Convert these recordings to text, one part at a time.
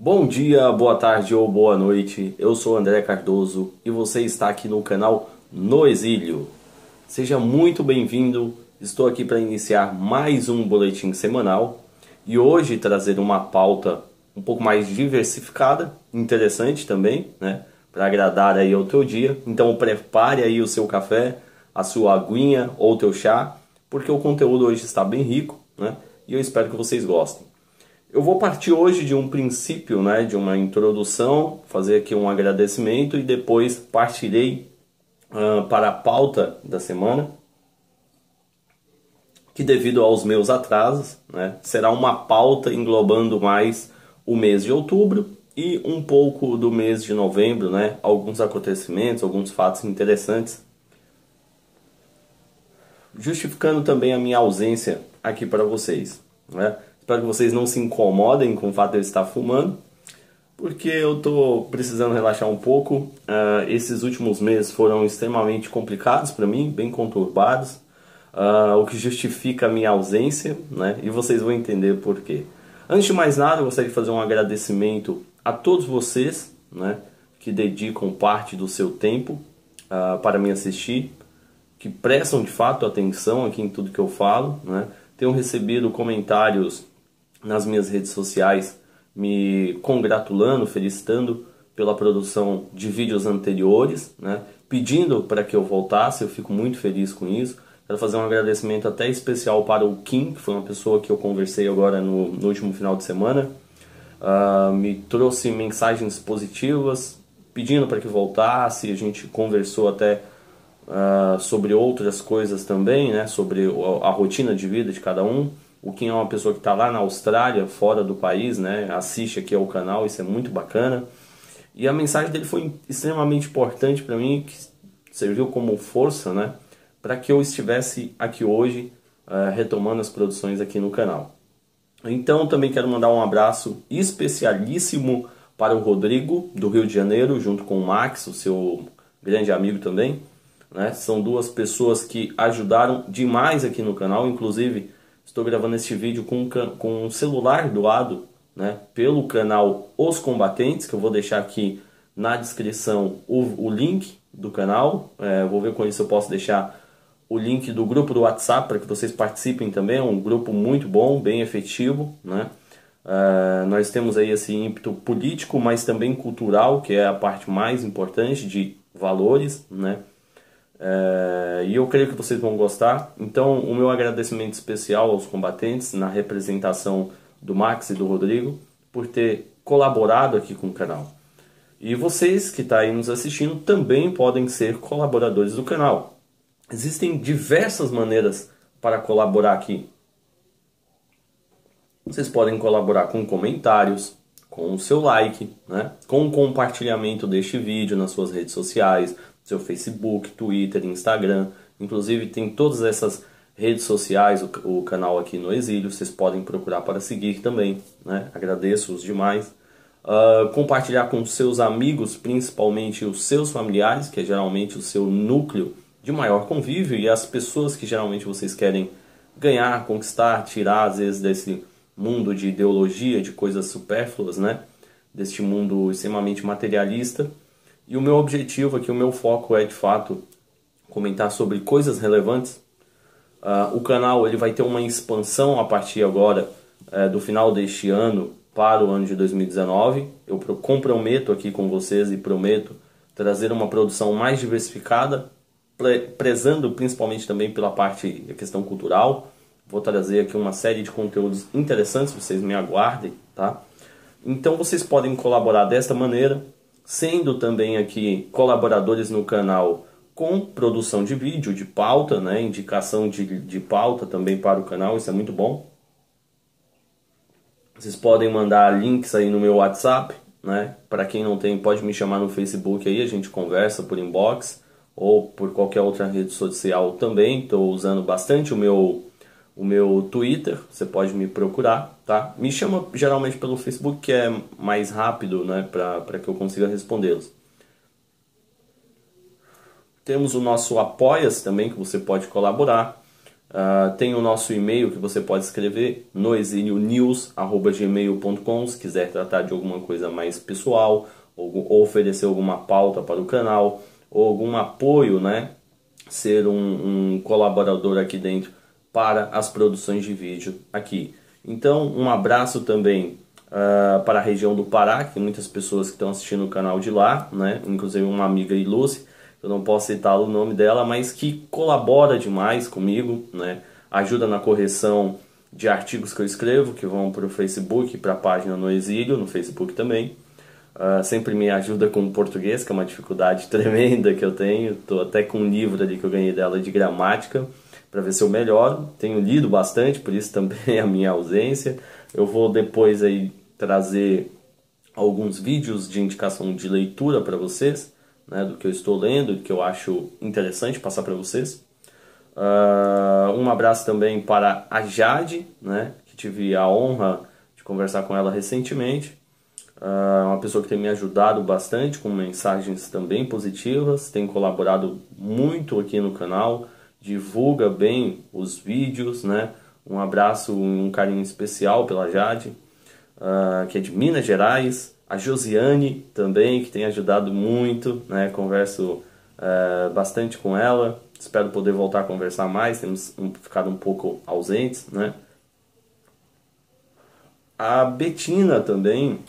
Bom dia, boa tarde ou boa noite. Eu sou André Cardoso e você está aqui no canal No Exílio. Seja muito bem-vindo. Estou aqui para iniciar mais um boletim semanal e hoje trazer uma pauta um pouco mais diversificada, interessante também, né? Para agradar aí ao teu dia. Então prepare aí o seu café, a sua aguinha ou o teu chá, porque o conteúdo hoje está bem rico, né? E eu espero que vocês gostem. Eu vou partir hoje de um princípio, né, de uma introdução, fazer aqui um agradecimento e depois partirei para a pauta da semana, que devido aos meus atrasos, né, será uma pauta englobando mais o mês de outubro e um pouco do mês de novembro, né, alguns acontecimentos, alguns fatos interessantes, justificando também a minha ausência aqui para vocês, né? Espero que vocês não se incomodem com o fato de eu estar fumando, porque eu estou precisando relaxar um pouco. Esses últimos meses foram extremamente complicados para mim, bem conturbados, o que justifica a minha ausência, né? E vocês vão entender por quê. Antes de mais nada, eu gostaria de fazer um agradecimento a todos vocês, né, que dedicam parte do seu tempo para me assistir, que prestam de fato atenção aqui em tudo que eu falo, né? Tenho recebido comentários nas minhas redes sociais me congratulando, felicitando pela produção de vídeos anteriores, né? Pedindo para que eu voltasse, eu fico muito feliz com isso. Quero fazer um agradecimento até especial para o Kim, que foi uma pessoa que eu conversei agora no último final de semana. Me trouxe mensagens positivas, pedindo para que voltasse, a gente conversou até sobre outras coisas também, né? Sobre a rotina de vida de cada um. O Kim é uma pessoa que está lá na Austrália, fora do país, né? Assiste aqui ao canal, isso é muito bacana. E a mensagem dele foi extremamente importante para mim, que serviu como força, né? Para que eu estivesse aqui hoje, retomando as produções aqui no canal. Então também quero mandar um abraço especialíssimo para o Rodrigo, do Rio de Janeiro, junto com o Max, o seu grande amigo também, né? São duas pessoas que ajudaram demais aqui no canal, inclusive estou gravando este vídeo com um celular doado, né, pelo canal Os Combatentes, que eu vou deixar aqui na descrição o link do canal. Vou ver com isso eu posso deixar o link do grupo do WhatsApp para que vocês participem também. É um grupo muito bom, bem efetivo, né? Nós temos aí esse ímpeto político, mas também cultural, que é a parte mais importante de valores, né? E eu creio que vocês vão gostar. Então o meu agradecimento especial aos combatentes, na representação do Max e do Rodrigo, por ter colaborado aqui com o canal. E vocês que estão aí nos assistindo também podem ser colaboradores do canal. Existem diversas maneiras para colaborar aqui. Vocês podem colaborar com comentários, com o seu like, né? Com o compartilhamento deste vídeo nas suas redes sociais, seu Facebook, Twitter, Instagram. Inclusive tem todas essas redes sociais, o canal aqui no Exílio, vocês podem procurar para seguir também, né? Agradeço-os demais. Compartilhar com seus amigos, principalmente os seus familiares, que é geralmente o seu núcleo de maior convívio, e as pessoas que geralmente vocês querem ganhar, conquistar, tirar às vezes desse mundo de ideologia, de coisas supérfluas, né? Deste mundo extremamente materialista. E o meu objetivo aqui, o meu foco é de fato comentar sobre coisas relevantes. O canal ele vai ter uma expansão a partir agora do final deste ano para o ano de 2019. Eu comprometo aqui com vocês e prometo trazer uma produção mais diversificada, prezando principalmente também pela parte da questão cultural. Vou trazer aqui uma série de conteúdos interessantes, vocês me aguardem, tá? Então vocês podem colaborar desta maneira, sendo também aqui colaboradores no canal com produção de vídeo, de pauta, né? Indicação de pauta também para o canal, isso é muito bom. Vocês podem mandar links aí no meu WhatsApp, né? Para quem não tem, pode me chamar no Facebook aí, a gente conversa por inbox ou por qualquer outra rede social também. Estou usando bastante o meu Twitter, você pode me procurar, tá? Me chama geralmente pelo Facebook, que é mais rápido, né, para que eu consiga respondê-los. Temos o nosso Apoia-se também, que você pode colaborar. Tem o nosso e-mail que você pode escrever, noexilionews@gmail.com, se quiser tratar de alguma coisa mais pessoal, ou oferecer alguma pauta para o canal, ou algum apoio, né? Ser um colaborador aqui dentro para as produções de vídeo aqui. Então, um abraço também para a região do Pará, que tem muitas pessoas que estão assistindo o canal de lá, né? Inclusive uma amiga Ilúcia, eu não posso citar o nome dela, mas que colabora demais comigo, né? Ajuda na correção de artigos que eu escrevo, que vão para o Facebook, para a página No Exílio, no Facebook também. Sempre me ajuda com o português, que é uma dificuldade tremenda que eu tenho. Estou até com um livro ali que eu ganhei dela de gramática, para ver se eu melhoro. Tenho lido bastante, por isso também a minha ausência. Eu vou depois aí trazer alguns vídeos de indicação de leitura para vocês, né, do que eu estou lendo, do que eu acho interessante passar para vocês. Um abraço também para a Jade, né, que tive a honra de conversar com ela recentemente. Uma pessoa que tem me ajudado bastante com mensagens também positivas, tem colaborado muito aqui no canal, divulga bem os vídeos, né? Um abraço, um carinho especial pela Jade, que é de Minas Gerais. A Josiane também, que tem ajudado muito, né? Converso bastante com ela, espero poder voltar a conversar mais, temos ficado um pouco ausentes, né? A Betina também,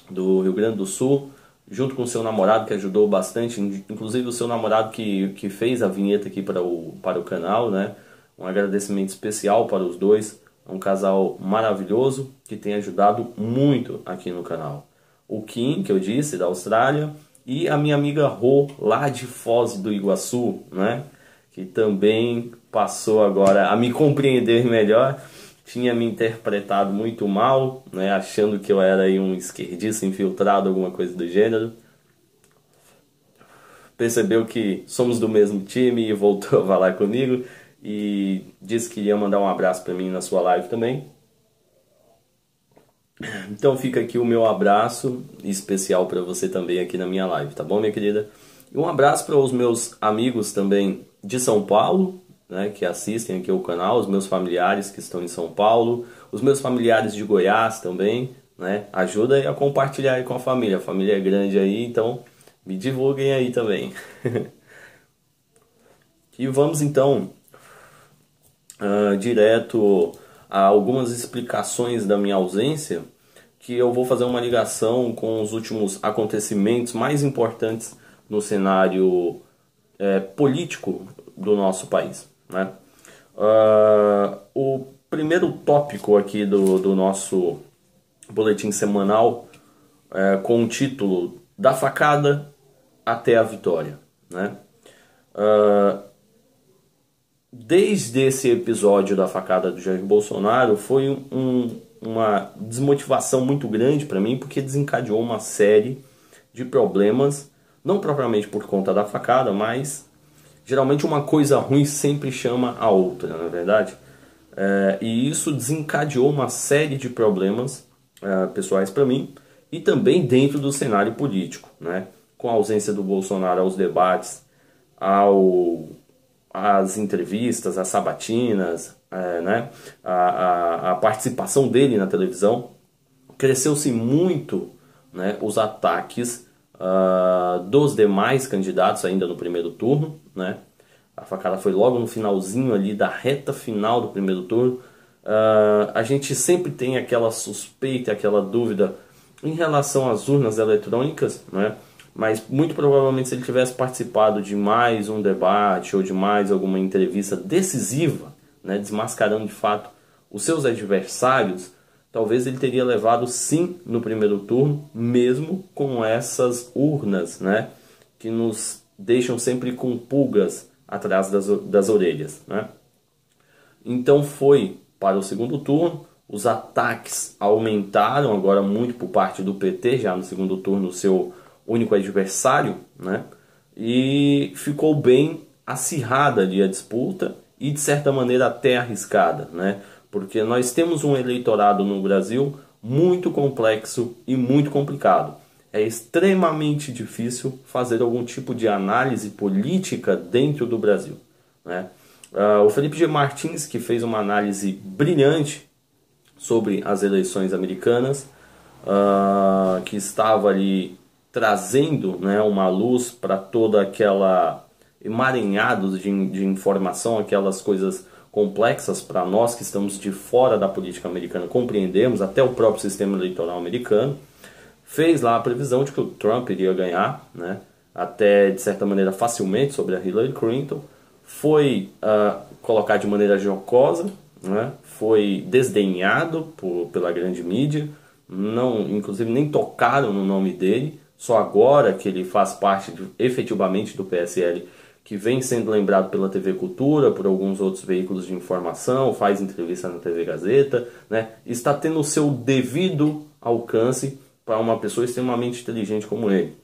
do Rio Grande do Sul, junto com o seu namorado, que ajudou bastante, inclusive o seu namorado que fez a vinheta aqui para o canal, né? Um agradecimento especial para os dois, é um casal maravilhoso que tem ajudado muito aqui no canal. O Kim, que eu disse, da Austrália, e a minha amiga Rô, lá de Foz do Iguaçu, né? Que também passou agora a me compreender melhor. Tinha me interpretado muito mal, né, achando que eu era aí um esquerdista infiltrado, alguma coisa do gênero. Percebeu que somos do mesmo time e voltou a falar comigo e disse que ia mandar um abraço para mim na sua live também. Então fica aqui o meu abraço especial para você também aqui na minha live, tá bom, minha querida? E um abraço para os meus amigos também de São Paulo, né, que assistem aqui o canal, os meus familiares que estão em São Paulo, os meus familiares de Goiás também, né, ajuda aí a compartilhar aí com a família é grande aí, então me divulguem aí também. E vamos então direto a algumas explicações da minha ausência, que eu vou fazer uma ligação com os últimos acontecimentos mais importantes no cenário político do nosso país, né? O primeiro tópico aqui do nosso boletim semanal com o título Da Facada até a Vitória, né? Desde esse episódio da facada do Jair Bolsonaro foi uma desmotivação muito grande para mim, porque desencadeou uma série de problemas, não propriamente por conta da facada, mas geralmente uma coisa ruim sempre chama a outra, não é verdade? E isso desencadeou uma série de problemas pessoais para mim e também dentro do cenário político, né? Com a ausência do Bolsonaro aos debates, às entrevistas, às sabatinas, né? A participação dele na televisão. Cresceu-se muito, né, os ataques dos demais candidatos ainda no primeiro turno, né? A facada foi logo no finalzinho ali da reta final do primeiro turno. A gente sempre tem aquela suspeita, aquela dúvida em relação às urnas eletrônicas, né? Mas muito provavelmente se ele tivesse participado de mais um debate ou de mais alguma entrevista decisiva, né, desmascarando de fato os seus adversários, talvez ele teria levado sim no primeiro turno, mesmo com essas urnas, né, que nos deixam sempre com pulgas atrás das orelhas, né? Então foi para o segundo turno, os ataques aumentaram agora muito por parte do PT, já no segundo turno o seu único adversário, né? E ficou bem acirrada ali a disputa e de certa maneira até arriscada, né? Porque nós temos um eleitorado no Brasil muito complexo e muito complicado. É extremamente difícil fazer algum tipo de análise política dentro do Brasil, né? O Felipe G. Martins, que fez uma análise brilhante sobre as eleições americanas, que estava ali trazendo, né, uma luz para toda aquela emaranhado de informação, aquelas coisas complexas para nós que estamos de fora da política americana compreendemos, até o próprio sistema eleitoral americano. Fez lá a previsão de que o Trump iria ganhar, né, até de certa maneira facilmente sobre a Hillary Clinton. Foi colocar de maneira jocosa, né, foi desdenhado pela grande mídia, não, inclusive nem tocaram no nome dele, só agora que ele faz parte efetivamente do PSL, que vem sendo lembrado pela TV Cultura, por alguns outros veículos de informação, faz entrevista na TV Gazeta, né, está tendo o seu devido alcance para uma pessoa extremamente inteligente como ele.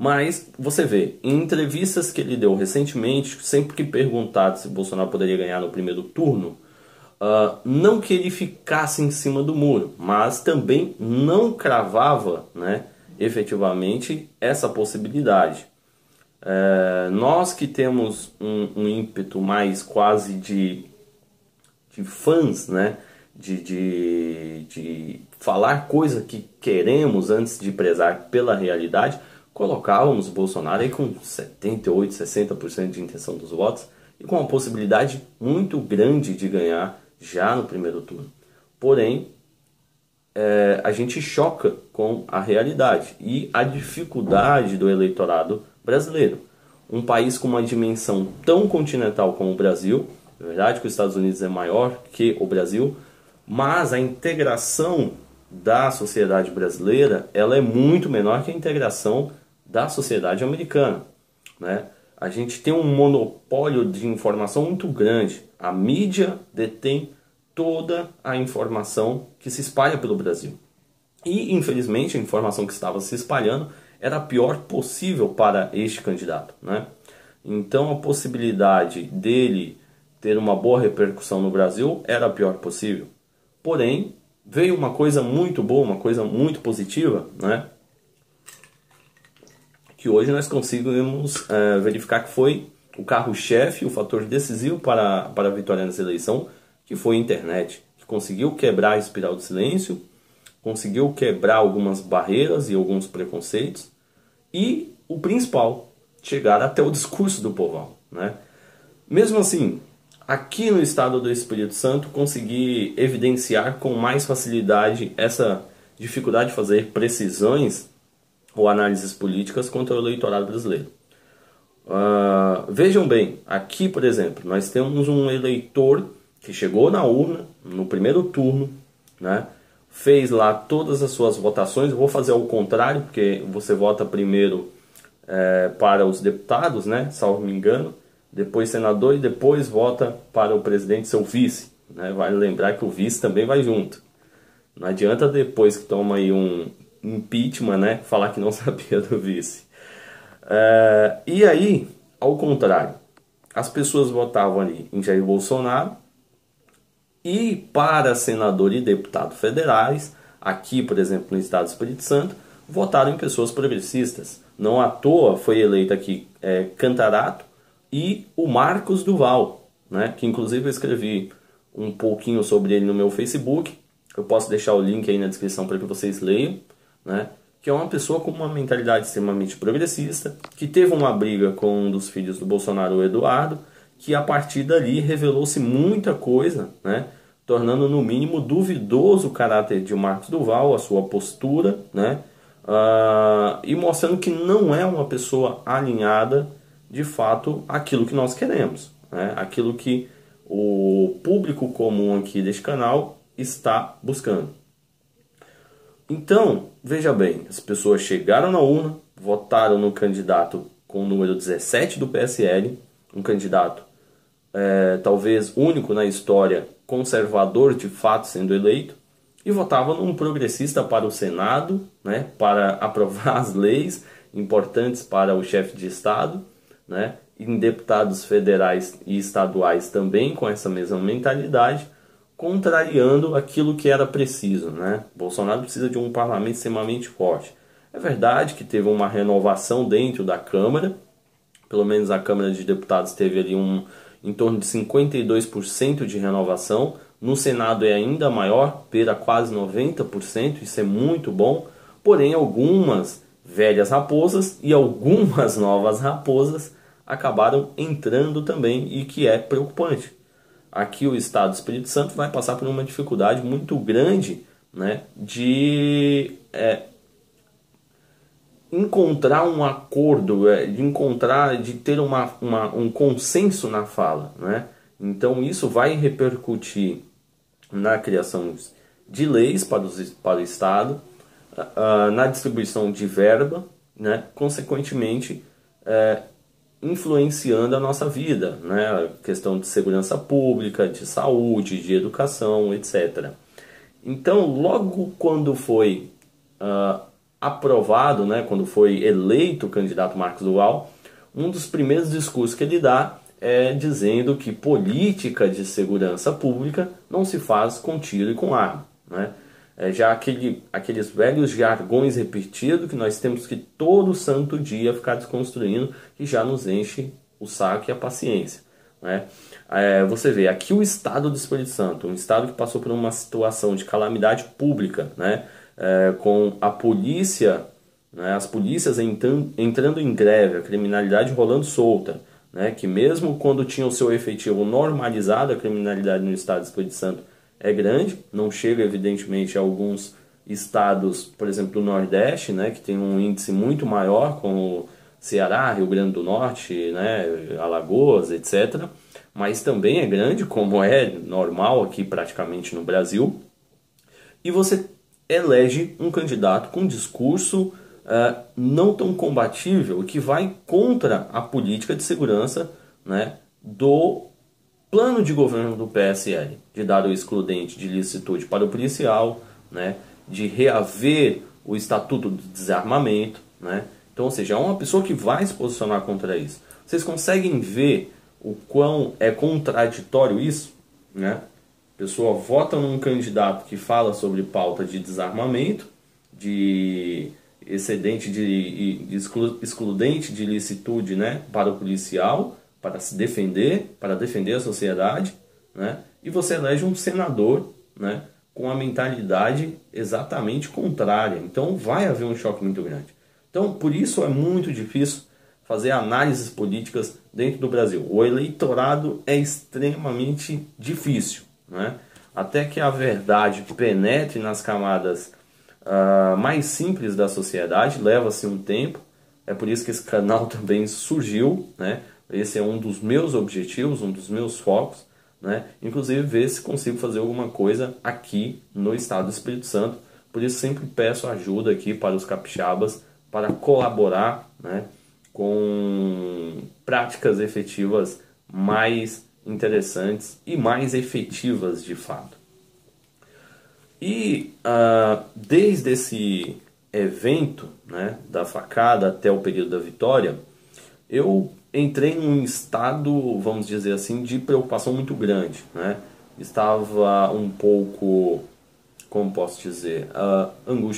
Mas você vê, em entrevistas que ele deu recentemente, sempre que perguntado se Bolsonaro poderia ganhar no primeiro turno, não que ele ficasse em cima do muro, mas também não cravava, né, efetivamente essa possibilidade. Nós que temos um ímpeto mais quase de fãs, né, de falar coisa que queremos antes de prezar pela realidade, colocávamos o Bolsonaro aí com 78%, 60% de intenção dos votos e com uma possibilidade muito grande de ganhar já no primeiro turno. Porém, a gente choca com a realidade e a dificuldade do eleitorado brasileiro. Um país com uma dimensão tão continental como o Brasil, é verdade que os Estados Unidos é maior que o Brasil, mas a integração da sociedade brasileira ela é muito menor que a integração da sociedade americana, né? A gente tem um monopólio de informação muito grande. A mídia detém toda a informação que se espalha pelo Brasil. E, infelizmente, a informação que estava se espalhando era a pior possível para este candidato, né? Então, a possibilidade dele ter uma boa repercussão no Brasil era a pior possível. Porém, veio uma coisa muito boa, uma coisa muito positiva, né? Que hoje nós conseguimos verificar que foi o carro-chefe, o fator decisivo para a vitória nessa eleição, que foi a internet, que conseguiu quebrar a espiral do silêncio, conseguiu quebrar algumas barreiras e alguns preconceitos, e o principal, chegar até o discurso do povão, né? Mesmo assim, aqui no estado do Espírito Santo, consegui evidenciar com mais facilidade essa dificuldade de fazer precisões ou análises políticas contra o eleitorado brasileiro. Vejam bem, aqui, por exemplo, nós temos um eleitor que chegou na urna no primeiro turno, né, fez lá todas as suas votações. Eu vou fazer ao contrário, porque você vota primeiro para os deputados, né, salvo me engano, depois senador e depois vota para o presidente, seu vice, né? Vale lembrar que o vice também vai junto. Não adianta depois que toma aí um impeachment, né, falar que não sabia do vice. E aí, ao contrário, as pessoas votavam ali em Jair Bolsonaro e para senador e deputado federais, aqui, por exemplo, no estado do Espírito Santo, votaram em pessoas progressistas. Não à toa foi eleito aqui Cantarato e o Marcos Duval, né, que inclusive eu escrevi um pouquinho sobre ele no meu Facebook. Eu posso deixar o link aí na descrição para que vocês leiam, né? Que é uma pessoa com uma mentalidade extremamente progressista, que teve uma briga com um dos filhos do Bolsonaro, o Eduardo, que a partir dali revelou-se muita coisa, né? Tornando no mínimo duvidoso o caráter de Marcos Duval, a sua postura, né? E mostrando que não é uma pessoa alinhada de fato àquilo que nós queremos, né? Aquilo que o público comum aqui deste canal está buscando. Então, veja bem, as pessoas chegaram na urna, votaram no candidato com o número 17 do PSL, um candidato talvez único na história, conservador de fato sendo eleito, e votavam num progressista para o Senado, né, para aprovar as leis importantes para o chefe de Estado, né, em deputados federais e estaduais também com essa mesma mentalidade, contrariando aquilo que era preciso, né? Bolsonaro precisa de um parlamento extremamente forte. É verdade que teve uma renovação dentro da Câmara, Pelo menos a Câmara de Deputados teve ali em torno de 52% de renovação. No Senado é ainda maior, beira quase 90%, isso é muito bom. Porém, algumas velhas raposas e algumas novas raposas acabaram entrando também, e que é preocupante. Aqui o Estado do Espírito Santo vai passar por uma dificuldade muito grande, né, de encontrar um acordo, de ter um consenso na fala, né? Então isso vai repercutir na criação de leis para o Estado, na distribuição de verba, né? Consequentemente, influenciando a nossa vida, né? A questão de segurança pública, de saúde, de educação, etc. Então, logo quando foi aprovado, né, quando foi eleito o candidato Marcos Duval, um dos primeiros discursos que ele dá é dizendo que política de segurança pública não se faz com tiro e com arma, né? Já aqueles velhos jargões repetidos que nós temos que todo santo dia ficar desconstruindo, que já nos enche o saco e a paciência, né? Você vê, aqui o Estado do Espírito Santo, um Estado que passou por uma situação de calamidade pública, né? Com a polícia, né? As polícias entrando em greve, a criminalidade rolando solta, né? Que mesmo quando tinha o seu efetivo normalizado, a criminalidade no Estado do Espírito Santo é grande, não chega evidentemente a alguns estados, por exemplo, do Nordeste, né, que tem um índice muito maior, como Ceará, Rio Grande do Norte, né, Alagoas, etc. Mas também é grande, como é normal aqui praticamente no Brasil. E você elege um candidato com discurso não tão combatível, que vai contra a política de segurança, né, do plano de governo do PSL, de dar o excludente de licitude para o policial, né, de reaver o Estatuto do Desarmamento, né? Então, ou seja, é uma pessoa que vai se posicionar contra isso. Vocês conseguem ver o quão é contraditório isso, né? A pessoa vota num candidato que fala sobre pauta de desarmamento, de excludente de licitude, né, para o policial, para se defender, para defender a sociedade, né? E você elege um senador, né, com a mentalidade exatamente contrária. Então vai haver um choque muito grande. Então, por isso é muito difícil fazer análises políticas dentro do Brasil. O eleitorado é extremamente difícil, né? Até que a verdade penetre nas camadas mais simples da sociedade, leva-se um tempo. É por isso que esse canal também surgiu, né? Esse é um dos meus objetivos, um dos meus focos, né? Inclusive ver se consigo fazer alguma coisa aqui no Estado do Espírito Santo. Por isso sempre peço ajuda aqui para os capixabas, para colaborar, né, com práticas efetivas mais interessantes e mais efetivas de fato. E desde esse evento, né, da facada até o período da vitória, eu entrei num estado, vamos dizer assim, de preocupação muito grande, né? Estava um pouco, como posso dizer,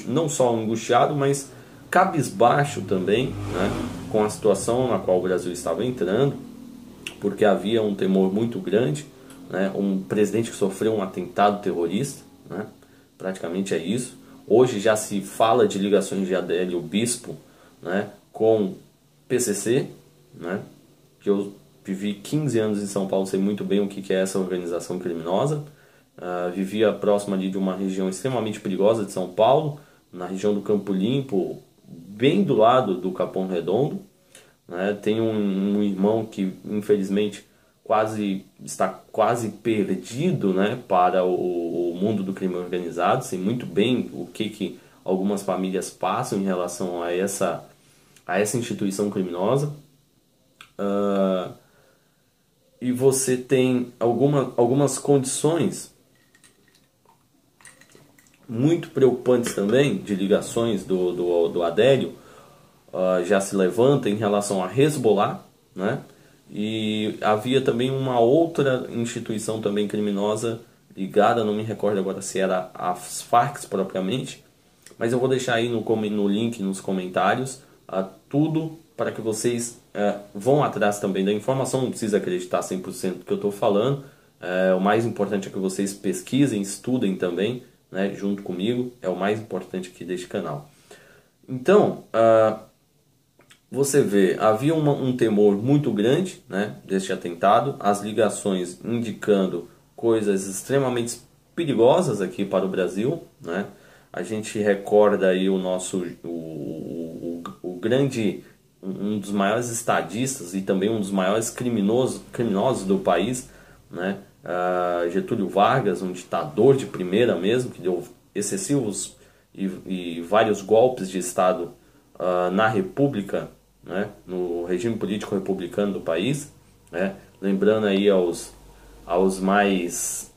não só angustiado, mas cabisbaixo também, né, com a situação na qual o Brasil estava entrando, porque havia um temor muito grande, né, um presidente que sofreu um atentado terrorista, né, praticamente é isso. Hoje já se fala de ligações de Adélio Bispo, né, com PCC, né, que eu vivi 15 anos em São Paulo, sei muito bem o que é essa organização criminosa. Vivia próximo ali de uma região extremamente perigosa de São Paulo, na região do Campo Limpo, bem do lado do Capão Redondo, né? Tenho um irmão que infelizmente está quase perdido, né, para o mundo do crime organizado. Sei muito bem o que algumas famílias passam em relação a essa instituição criminosa. E você tem algumas condições muito preocupantes também de ligações do Adélio, já se levanta em relação a Hezbollah, né? E havia também uma outra instituição também criminosa ligada, não me recordo agora se era as Farc propriamente, mas eu vou deixar aí no link, nos comentários, tudo para que vocês vão atrás também da informação, não precisa acreditar 100% do que eu estou falando. O mais importante é que vocês pesquisem, estudem também, né, junto comigo, é o mais importante aqui deste canal. Então, você vê, havia um temor muito grande, né, deste atentado, as ligações indicando coisas extremamente perigosas aqui para o Brasil, né? A gente recorda aí o grande, um dos maiores estadistas e também um dos maiores criminosos do país, né? Getúlio Vargas, um ditador de primeira mesmo, que deu excessivos e vários golpes de Estado na República, né? No regime político republicano do país, né? Lembrando aí aos mais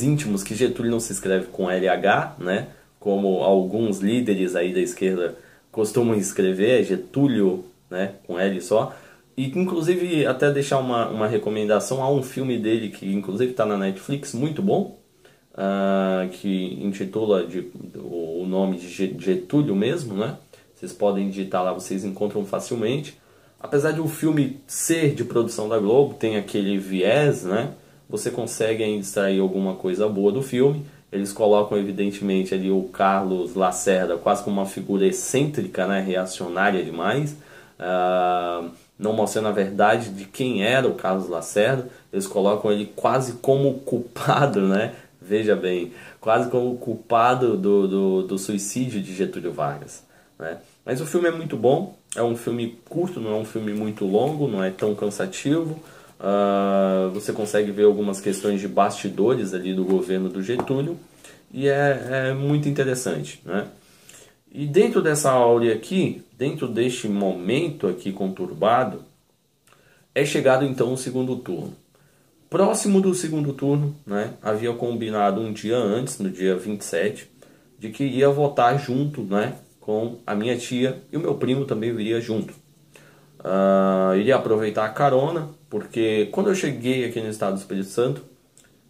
íntimos que Getúlio não se escreve com LH, né? Como alguns líderes aí da esquerda costumam escrever, é Getúlio, né? Com L só. E inclusive até deixar uma recomendação, há um filme dele que inclusive está na Netflix, muito bom, que intitula o nome de Getúlio mesmo, né? Vocês podem digitar lá, vocês encontram facilmente. Apesar de o filme ser de produção da Globo, tem aquele viés, né? Você consegue ainda extrair alguma coisa boa do filme. Eles colocam evidentemente ali o Carlos Lacerda quase como uma figura excêntrica, né? Reacionária demais. Não mostrando a verdade de quem era o Carlos Lacerda. Eles colocam ele quase como culpado, né? Veja bem, quase como culpado do suicídio de Getúlio Vargas, né? Mas o filme é muito bom, é um filme curto, não é um filme muito longo, não é tão cansativo. Você consegue ver algumas questões de bastidores ali do governo do Getúlio e é muito interessante, né? E dentro dessa áurea aqui, dentro deste momento aqui conturbado, é chegado então o segundo turno. Próximo do segundo turno, né, havia combinado um dia antes, no dia 27, de que iria votar junto, né, com a minha tia e o meu primo também viria junto. Iria aproveitar a carona, porque quando eu cheguei aqui no estado do Espírito Santo,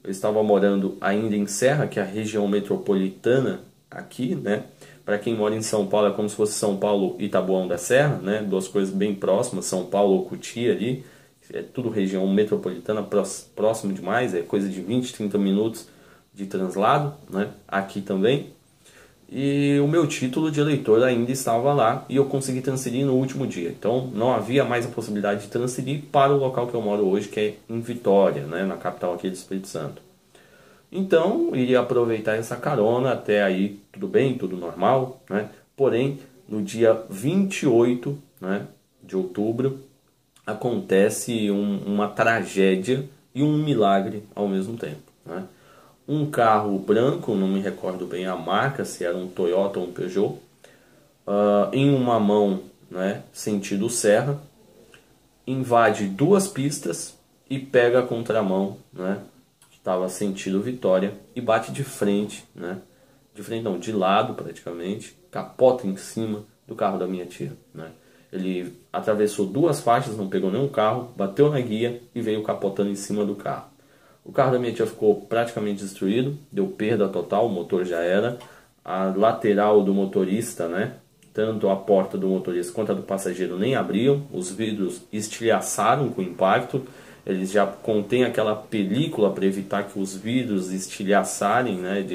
eu estava morando ainda em Serra, que é a região metropolitana aqui, né? Para quem mora em São Paulo é como se fosse São Paulo e Taboão da Serra, né? Duas coisas bem próximas, São Paulo ou Cotia ali. É tudo região metropolitana, próximo demais, é coisa de 20, 30 minutos de translado, né? Aqui também. E o meu título de eleitor ainda estava lá e eu consegui transferir no último dia. Então não havia mais a possibilidade de transferir para o local que eu moro hoje, que é em Vitória, né? Na capital aqui do Espírito Santo. Então, iria aproveitar essa carona até aí, tudo bem, tudo normal, né? Porém, no dia 28, né, de outubro, acontece uma tragédia e um milagre ao mesmo tempo, né? Um carro branco, não me recordo bem a marca, se era um Toyota ou um Peugeot, em uma mão, né, sentido serra, invade duas pistas e pega a contramão, né, estava sentido Vitória, e bate de frente, né? De frente não, de lado praticamente, capota em cima do carro da minha tia, né? Ele atravessou duas faixas, não pegou nenhum carro, bateu na guia e veio capotando em cima do carro. O carro da minha tia ficou praticamente destruído, deu perda total, o motor já era. A lateral do motorista, né? Tanto a porta do motorista quanto a do passageiro nem abriam, os vidros estilhaçaram com o impacto. Eles já contêm aquela película para evitar que os vidros estilhaçarem, né,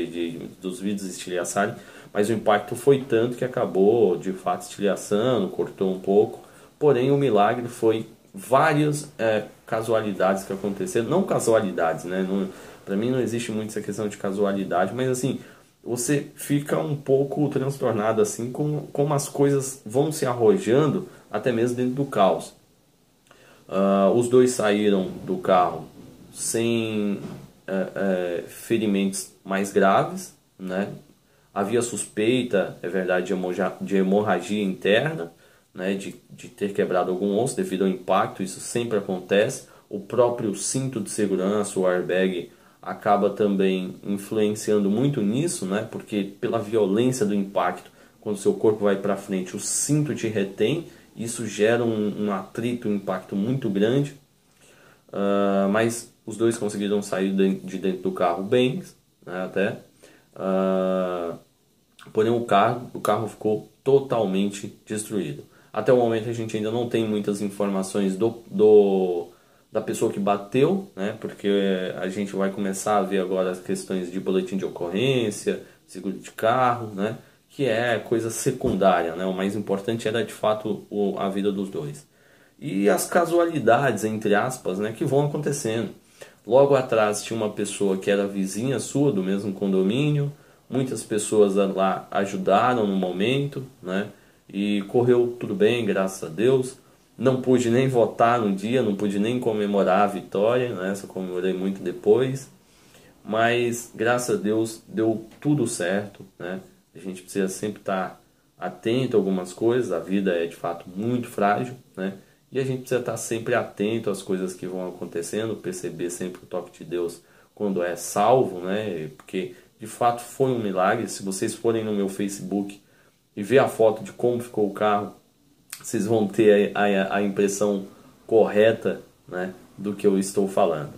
dos vidros estilhaçarem, mas o impacto foi tanto que acabou de fato estilhaçando, cortou um pouco. Porém, o milagre foi várias casualidades que aconteceram, não casualidades, né? Para mim não existe muito essa questão de casualidade, mas assim, você fica um pouco transtornado assim com como as coisas vão se arrojando até mesmo dentro do caos. Os dois saíram do carro sem ferimentos mais graves, né? Havia suspeita, é verdade, de hemorragia interna, né? De ter quebrado algum osso devido ao impacto, isso sempre acontece. O próprio cinto de segurança, o airbag, acaba também influenciando muito nisso, né? Porque pela violência do impacto, quando seu corpo vai para frente, o cinto te retém. Isso gera um atrito, um impacto muito grande, mas os dois conseguiram sair de dentro do carro bem, né, até. Porém o carro ficou totalmente destruído. Até o momento a gente ainda não tem muitas informações da pessoa que bateu, né? Porque a gente vai começar a ver agora as questões de boletim de ocorrência, seguro de carro, né? Que é coisa secundária, né? O mais importante era de fato a vida dos dois. E as casualidades, entre aspas, né? Que vão acontecendo. Logo atrás tinha uma pessoa que era vizinha sua do mesmo condomínio. Muitas pessoas lá ajudaram no momento, né? E correu tudo bem, graças a Deus. Não pude nem votar no dia, não pude nem comemorar a vitória, né? Só comemorei muito depois. Mas, graças a Deus, deu tudo certo, né? A gente precisa sempre estar atento a algumas coisas. A vida é, de fato, muito frágil, né? E a gente precisa estar sempre atento às coisas que vão acontecendo, perceber sempre o toque de Deus quando é salvo, né? Porque, de fato, foi um milagre. Se vocês forem no meu Facebook e ver a foto de como ficou o carro, vocês vão ter a impressão correta, né, do que eu estou falando.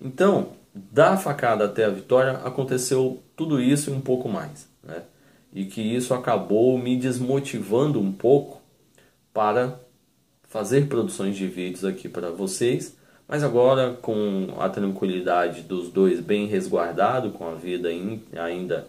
Então, da facada até a vitória, aconteceu tudo isso e um pouco mais, né? E que isso acabou me desmotivando um pouco para fazer produções de vídeos aqui para vocês, mas agora com a tranquilidade dos dois bem resguardado, com a vida ainda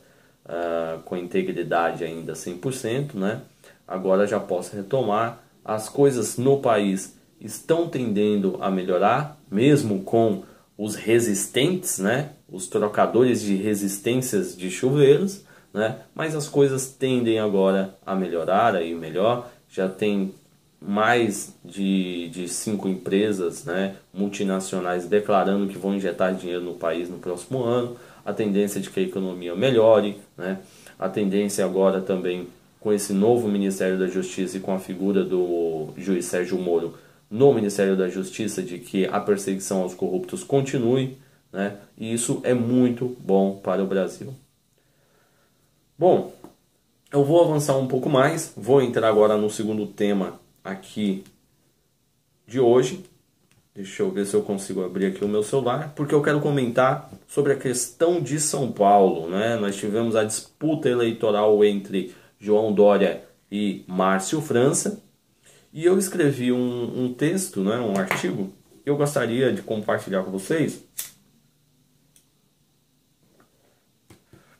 com a integridade ainda 100%, né? Agora já posso retomar. As coisas no país estão tendendo a melhorar, mesmo com os resistentes, né? Os trocadores de resistências de chuveiros, né? Mas as coisas tendem agora a melhorar, aí melhor. Já tem mais de 5 empresas, né, multinacionais declarando que vão injetar dinheiro no país no próximo ano. A tendência de que a economia melhore, né? A tendência agora também com esse novo Ministério da Justiça e com a figura do juiz Sérgio Moro no Ministério da Justiça, de que a perseguição aos corruptos continue, né? E isso é muito bom para o Brasil. Bom, eu vou avançar um pouco mais, vou entrar agora no segundo tema aqui de hoje. Deixa eu ver se eu consigo abrir aqui o meu celular, porque eu quero comentar sobre a questão de São Paulo, né? Nós tivemos a disputa eleitoral entre João Dória e Márcio França, e eu escrevi um texto, né, um artigo, que eu gostaria de compartilhar com vocês.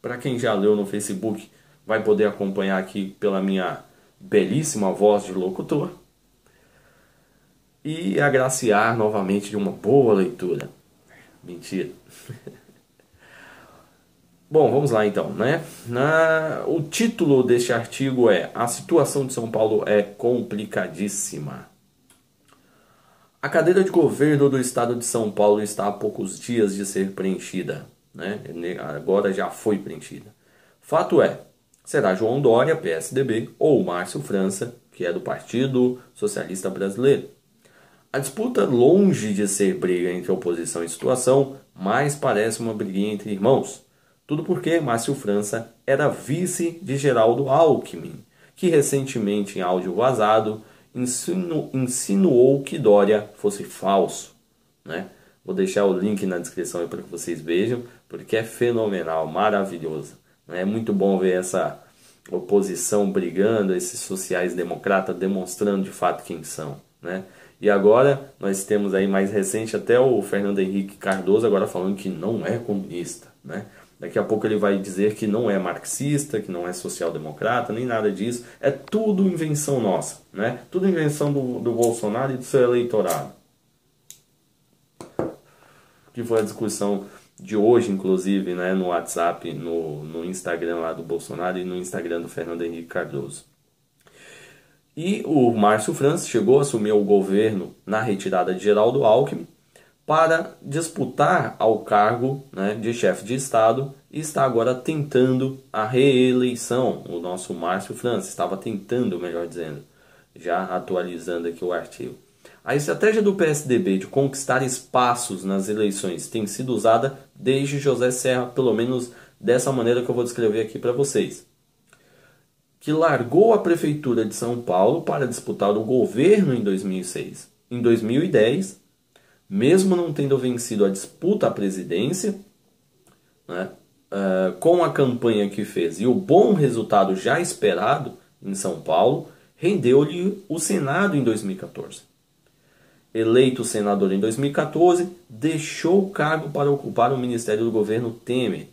Para quem já leu no Facebook, vai poder acompanhar aqui pela minha belíssima voz de locutor e agraciar novamente de uma boa leitura. Mentira. Bom, vamos lá então, né? O título deste artigo é: A situação de São Paulo é complicadíssima. A cadeira de governo do estado de São Paulo está há poucos dias de ser preenchida, né? Agora já foi preenchida. Fato é, será João Dória, PSDB, ou Márcio França, que é do Partido Socialista Brasileiro. A disputa, longe de ser briga entre oposição e situação, mais parece uma briga entre irmãos. Tudo porque Márcio França era vice de Geraldo Alckmin, que recentemente, em áudio vazado, insinuou que Dória fosse falso, né? Vou deixar o link na descrição para que vocês vejam, porque é fenomenal, maravilhoso. É muito bom ver essa oposição brigando, esses sociais-democratas demonstrando de fato quem são, né? E agora nós temos aí mais recente até o Fernando Henrique Cardoso agora falando que não é comunista, né? Daqui a pouco ele vai dizer que não é marxista, que não é social-democrata, nem nada disso. É tudo invenção nossa, né? Tudo invenção do Bolsonaro e do seu eleitorado. Que foi a discussão de hoje, inclusive, né, no WhatsApp, no Instagram lá do Bolsonaro e no Instagram do Fernando Henrique Cardoso. E o Márcio França chegou a assumir o governo na retirada de Geraldo Alckmin para disputar ao cargo, né, de chefe de Estado, e está agora tentando a reeleição. O nosso Márcio França estava tentando, melhor dizendo, já atualizando aqui o artigo. A estratégia do PSDB de conquistar espaços nas eleições tem sido usada desde José Serra, pelo menos dessa maneira que eu vou descrever aqui para vocês, que largou a prefeitura de São Paulo para disputar o governo em 2006. Em 2010, mesmo não tendo vencido a disputa à presidência, né, com a campanha que fez e o bom resultado já esperado em São Paulo, rendeu-lhe o Senado em 2014. Eleito senador em 2014, deixou o cargo para ocupar o ministério do governo Temer.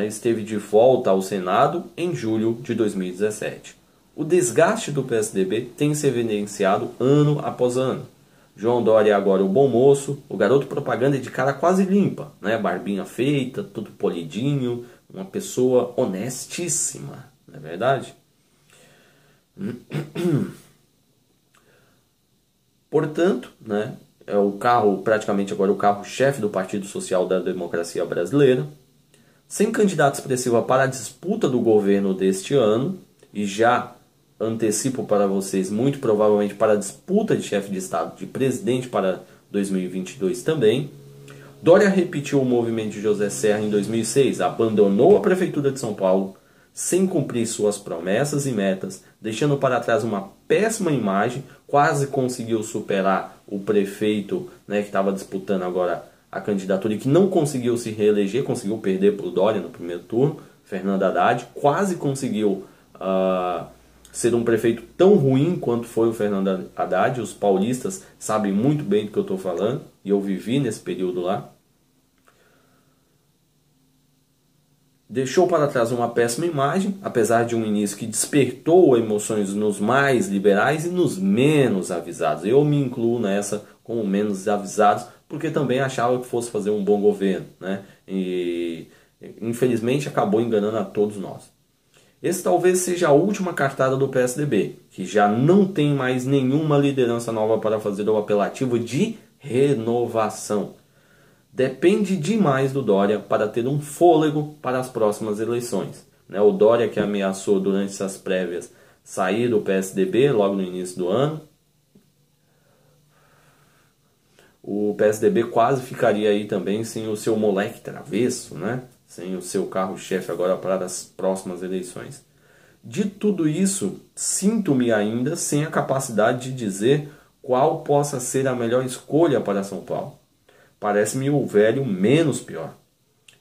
Esteve de volta ao Senado em julho de 2017. O desgaste do PSDB tem se evidenciado ano após ano. João Dória é agora o bom moço, o garoto propaganda de cara quase limpa, barbinha feita, tudo polidinho, uma pessoa honestíssima, não é verdade? Portanto, é o carro, praticamente agora o carro-chefe do Partido Social da Democracia Brasileira, sem candidato expressivo para a disputa do governo deste ano, e já antecipo para vocês, muito provavelmente para a disputa de chefe de Estado, de presidente para 2022 também. Dória repetiu o movimento de José Serra em 2006, abandonou a Prefeitura de São Paulo, sem cumprir suas promessas e metas, deixando para trás uma péssima imagem, quase conseguiu superar o prefeito que estava disputando agora a candidatura e que não conseguiu se reeleger, conseguiu perder para o Dória no primeiro turno, Fernando Haddad, quase conseguiu ser um prefeito tão ruim quanto foi o Fernando Haddad. Os paulistas sabem muito bem do que eu estou falando, e eu vivi nesse período lá. Deixou para trás uma péssima imagem, apesar de um início que despertou emoções nos mais liberais e nos menos avisados. Eu me incluo nessa como menos avisados, porque também achava que fosse fazer um bom governo, E infelizmente acabou enganando a todos nós. Esse talvez seja a última cartada do PSDB, que já não tem mais nenhuma liderança nova para fazer o apelativo de renovação. Depende demais do Dória para ter um fôlego para as próximas eleições. O Dória, que ameaçou durante essas prévias sair do PSDB logo no início do ano. O PSDB quase ficaria aí também sem o seu moleque travesso, sem o seu carro-chefe agora para as próximas eleições. De tudo isso, sinto-me ainda sem a capacidade de dizer qual possa ser a melhor escolha para São Paulo. Parece-me o velho menos pior.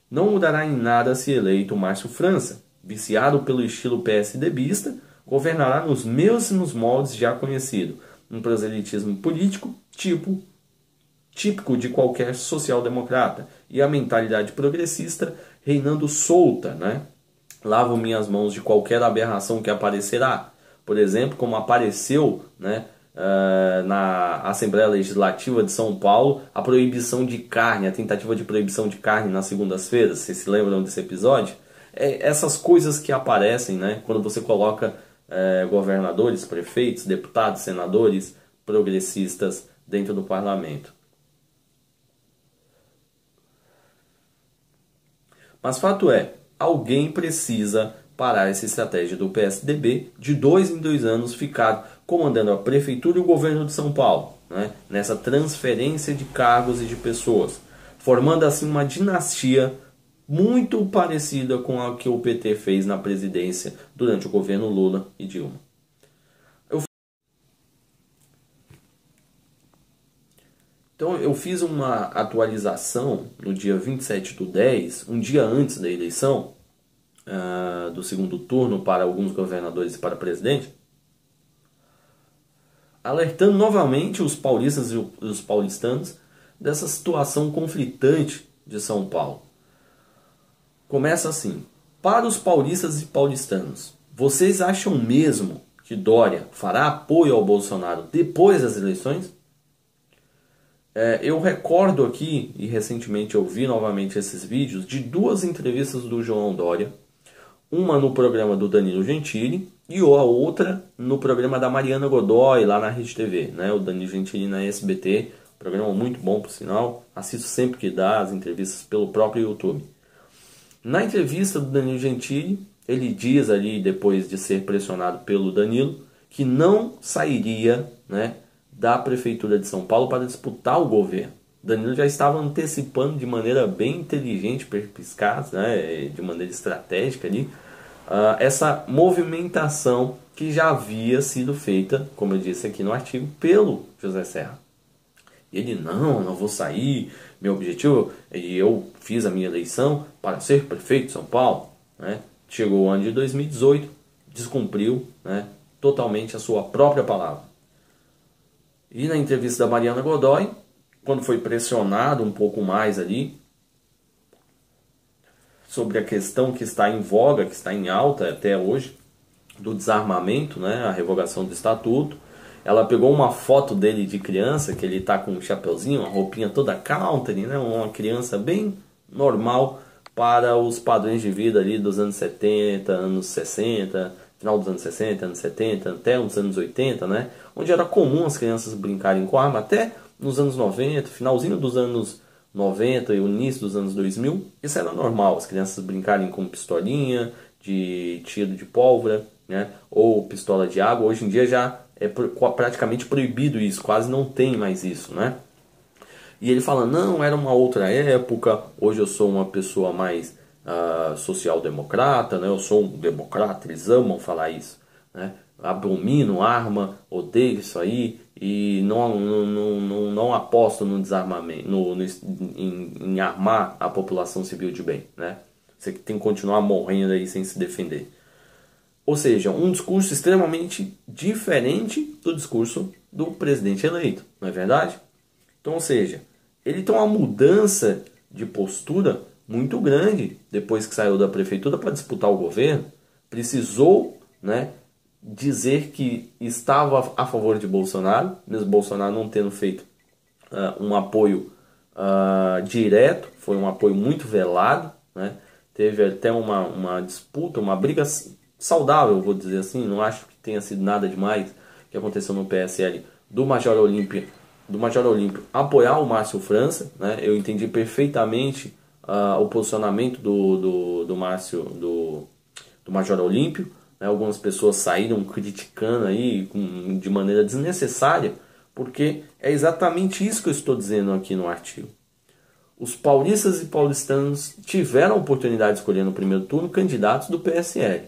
Não mudará em nada se eleito Márcio França, viciado pelo estilo PSDBista, governará nos mesmos moldes já conhecido, um proselitismo político típico de qualquer social-democrata, e a mentalidade progressista reinando solta, Lavo minhas mãos de qualquer aberração que aparecerá. Por exemplo, como apareceu, na Assembleia Legislativa de São Paulo, a proibição de carne, a tentativa de proibição de carne nas segundas-feiras. Vocês se lembram desse episódio? Essas coisas que aparecem, quando você coloca governadores, prefeitos, deputados, senadores, progressistas dentro do parlamento. Mas fato é, alguém precisa parar essa estratégia do PSDB de 2 em 2 anos ficar comandando a prefeitura e o governo de São Paulo, nessa transferência de cargos e de pessoas, formando assim uma dinastia muito parecida com a que o PT fez na presidência durante o governo Lula e Dilma. Então eu fiz uma atualização no dia 27/10, um dia antes da eleição, do segundo turno para alguns governadores e para presidente, alertando novamente os paulistas e os paulistanos dessa situação conflitante de São Paulo. Começa assim: para os paulistas e paulistanos, vocês acham mesmo que Dória fará apoio ao Bolsonaro depois das eleições? Eu recordo aqui, e recentemente eu vi novamente esses vídeos, de 2 entrevistas do João Dória, uma no programa do Danilo Gentili e a outra no programa da Mariana Godoy, lá na Rede TV, o Danilo Gentili na SBT, programa muito bom por sinal, assisto sempre que dá as entrevistas pelo próprio YouTube. Na entrevista do Danilo Gentili, ele diz ali, depois de ser pressionado pelo Danilo, que não sairia, da Prefeitura de São Paulo para disputar o governo. Danilo já estava antecipando de maneira bem inteligente, perspicaz, de maneira estratégica ali, essa movimentação que já havia sido feita, como eu disse aqui no artigo, pelo José Serra. Ele, não vou sair, meu objetivo, e eu fiz a minha eleição para ser prefeito de São Paulo. Chegou o ano de 2018, descumpriu, totalmente a sua própria palavra. E na entrevista da Mariana Godoy, quando foi pressionado um pouco mais ali sobre a questão que está em voga, que está em alta até hoje, do desarmamento, né, a revogação do estatuto, ela pegou uma foto dele de criança, que ele está com um chapeuzinho, uma roupinha toda country, né, uma criança bem normal para os padrões de vida ali dos anos 70, anos 60, final dos anos 60, anos 70, até os anos 80, né, onde era comum as crianças brincarem com arma, até nos anos 90, finalzinho dos anos 90 e o início dos anos 2000, isso era normal, as crianças brincarem com pistolinha, de tiro de pólvora, né, ou pistola de água. Hoje em dia já é praticamente proibido isso, quase não tem mais isso, né? E ele fala, não, era uma outra época, hoje eu sou uma pessoa mais social-democrata, né? Eu sou um democrata, eles amam falar isso, né? Abomino arma, odeio isso aí e não aposto no desarmamento, em armar a população civil de bem, né? Você tem que continuar morrendo aí sem se defender. Ou seja, um discurso extremamente diferente do discurso do presidente eleito, não é verdade? Então, ou seja, ele tem uma mudança de postura muito grande depois que saiu da prefeitura para disputar o governo. Precisou, né, dizer que estava a favor de Bolsonaro, mesmo Bolsonaro não tendo feito um apoio direto, foi um apoio muito velado, né? Teve até uma disputa, uma briga saudável, vou dizer assim, não acho que tenha sido nada demais que aconteceu no PSL do Major Olímpio apoiar o Márcio França, né? Eu entendi perfeitamente o posicionamento do Major Olímpio, né? Algumas pessoas saíram criticando aí de maneira desnecessária, porque é exatamente isso que eu estou dizendo aqui no artigo. Os paulistas e paulistanos tiveram a oportunidade de escolher no primeiro turno candidatos do PSL.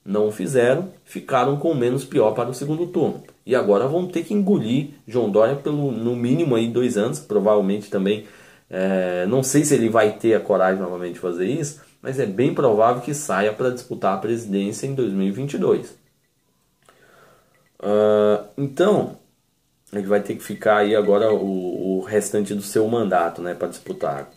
Não fizeram, ficaram com o menos pior para o segundo turno. E agora vão ter que engolir João Dória pelo, no mínimo, aí 2 anos. Provavelmente também, não sei se ele vai ter a coragem novamente de fazer isso, mas é bem provável que saia para disputar a presidência em 2022. Então, ele vai ter que ficar aí agora o restante do seu mandato, né, para disputar.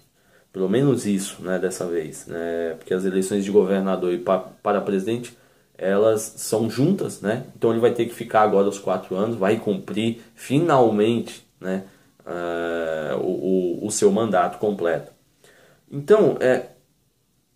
Pelo menos isso, né, dessa vez. Né, porque as eleições de governador e para presidente, elas são juntas, né? Então ele vai ter que ficar agora os 4 anos, vai cumprir finalmente, né, o seu mandato completo. Então,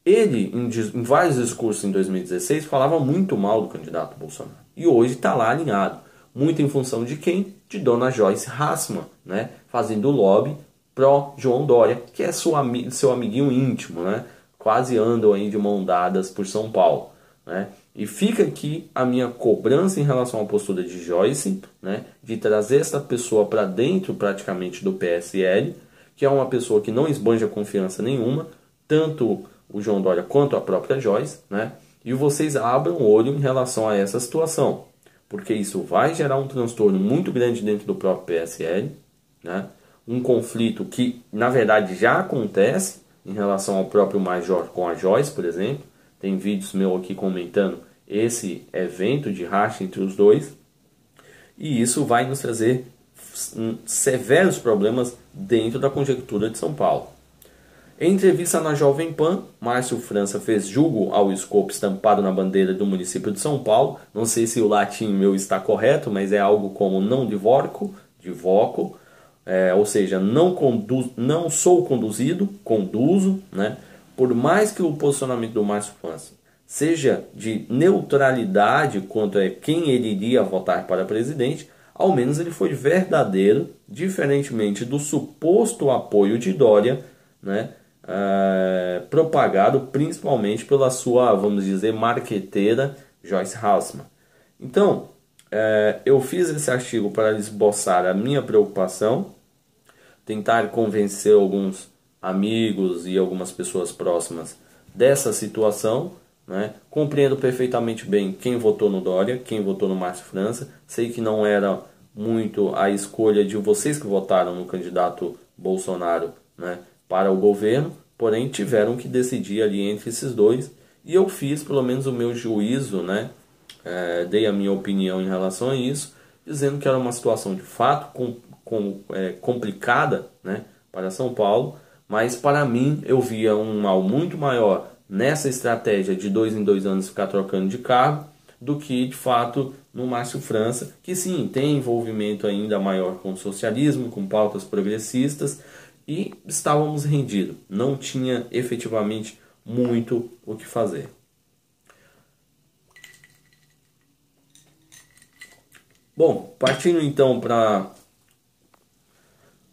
ele, em vários discursos em 2016, falava muito mal do candidato Bolsonaro. E hoje está lá alinhado. Muito em função de quem? De Dona Joyce Hasselmann, né? Fazendo lobby pró João Dória, que é seu amiguinho íntimo, né? Quase andam aí de mão dadas por São Paulo, né? E fica aqui a minha cobrança em relação à postura de Joyce, né? De trazer essa pessoa para dentro praticamente do PSL, que é uma pessoa que não esbanja confiança nenhuma, tanto o João Dória quanto a própria Joyce, né? E vocês abram o olho em relação a essa situação, porque isso vai gerar um transtorno muito grande dentro do próprio PSL, né? Um conflito que, na verdade, já acontece em relação ao próprio Major com a Joyce, por exemplo. Tem vídeos meu aqui comentando esse evento de racha entre os dois. E isso vai nos trazer severos problemas dentro da conjectura de São Paulo. Em entrevista na Jovem Pan, Márcio França fez julgo ao escopo estampado na bandeira do município de São Paulo. Não sei se o latim meu está correto, mas é algo como não divorco, divoco. Ou seja, não sou conduzido, conduzo, né? Por mais que o posicionamento do Márcio França seja de neutralidade quanto a quem ele iria votar para presidente, ao menos ele foi verdadeiro, diferentemente do suposto apoio de Dória, né? Propagado principalmente pela sua, vamos dizer, marqueteira Joyce Hasselmann. Então, eu fiz esse artigo para esboçar a minha preocupação, tentar convencer alguns amigos e algumas pessoas próximas dessa situação, né? Compreendo perfeitamente bem quem votou no Dória, quem votou no Márcio França. Sei que não era muito a escolha de vocês que votaram no candidato Bolsonaro, né, para o governo, porém tiveram que decidir ali entre esses dois, e eu fiz pelo menos o meu juízo, né, dei a minha opinião em relação a isso, dizendo que era uma situação de fato complicada, né, para São Paulo, mas para mim eu via um mal muito maior nessa estratégia de 2 em 2 anos ficar trocando de cargo, do que de fato no Márcio França, que sim, tem envolvimento ainda maior com o socialismo, com pautas progressistas, e estávamos rendidos, não tinha efetivamente muito o que fazer. Bom, partindo então para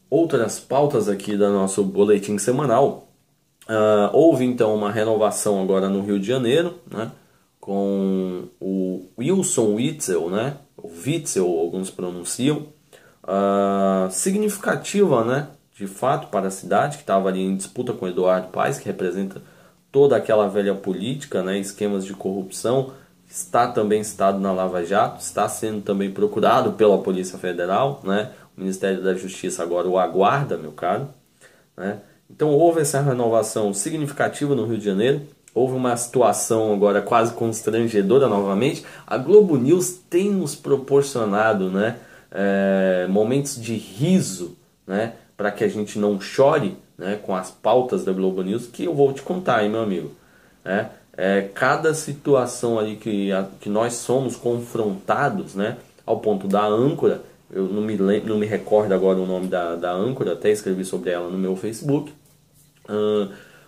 outras pautas aqui do nosso boletim semanal, houve então uma renovação agora no Rio de Janeiro, né, com o Wilson Witzel, né, o Witzel, alguns pronunciam, significativa, né, de fato para a cidade, que estava ali em disputa com Eduardo Paes, que representa toda aquela velha política, né, esquemas de corrupção, está também citado na Lava Jato, está sendo também procurado pela Polícia Federal, né, o Ministério da Justiça agora o aguarda, meu caro, né. Então houve essa renovação significativa no Rio de Janeiro, houve uma situação agora quase constrangedora novamente. A Globo News tem nos proporcionado, né, momentos de riso, né, para que a gente não chore, né, com as pautas da Globo News, que eu vou te contar, hein, meu amigo. Cada situação ali que nós somos confrontados, né, ao ponto da âncora, eu não me recordo agora o nome da âncora, até escrevi sobre ela no meu Facebook,